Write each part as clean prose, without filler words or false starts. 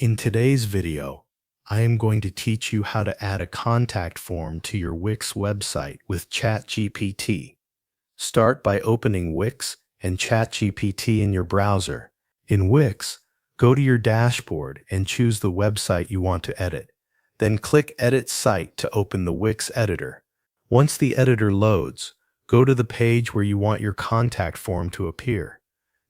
In today's video, I am going to teach you how to add a contact form to your Wix website with ChatGPT. Start by opening Wix and ChatGPT in your browser. In Wix, go to your dashboard and choose the website you want to edit. Then click Edit Site to open the Wix editor. Once the editor loads, go to the page where you want your contact form to appear.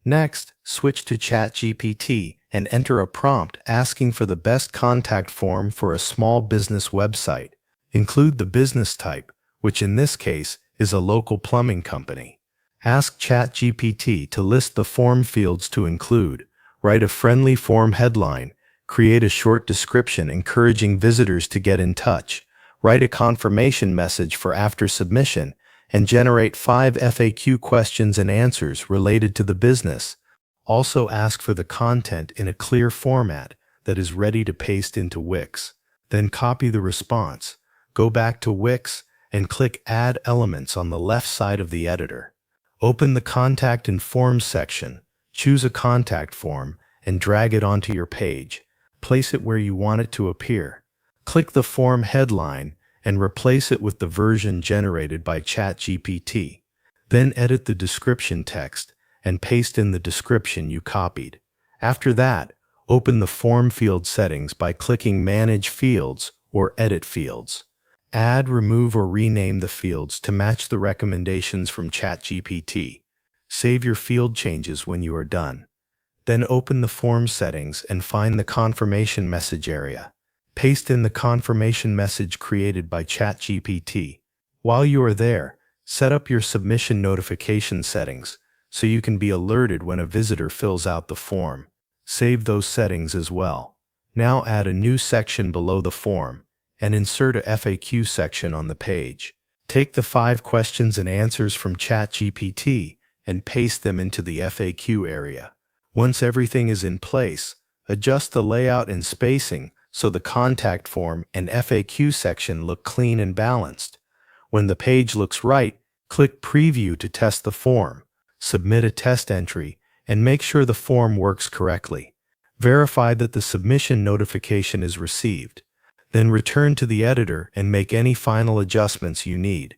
Next, switch to ChatGPT and enter a prompt asking for the best contact form for a small business website. Include the business type, which in this case is a local plumbing company. Ask ChatGPT to list the form fields to include. Write a friendly form headline. Create a short description encouraging visitors to get in touch. Write a confirmation message for after submission, and generate 5 FAQ questions and answers related to the business. Also ask for the content in a clear format that is ready to paste into Wix. Then copy the response, go back to Wix, and click Add Elements on the left side of the editor. Open the Contact and Forms section, choose a contact form, and drag it onto your page. Place it where you want it to appear. Click the form headline and replace it with the version generated by ChatGPT. Then edit the description text and paste in the description you copied. After that, open the form field settings by clicking Manage Fields or Edit Fields. Add, remove, or rename the fields to match the recommendations from ChatGPT. Save your field changes when you are done. Then open the form settings and find the confirmation message area. Paste in the confirmation message created by ChatGPT. While you are there, set up your submission notification settings so you can be alerted when a visitor fills out the form. Save those settings as well. Now add a new section below the form and insert a FAQ section on the page. Take the 5 questions and answers from ChatGPT and paste them into the FAQ area. Once everything is in place, adjust the layout and spacing so the contact form and FAQ section look clean and balanced. When the page looks right, click Preview to test the form. Submit a test entry and make sure the form works correctly. Verify that the submission notification is received. Then return to the editor and make any final adjustments you need.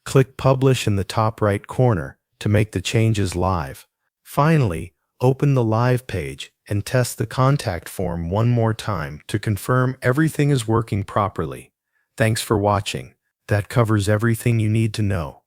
Click Publish in the top right corner to make the changes live. Finally, open the live page and test the contact form one more time to confirm everything is working properly. Thanks for watching. That covers everything you need to know.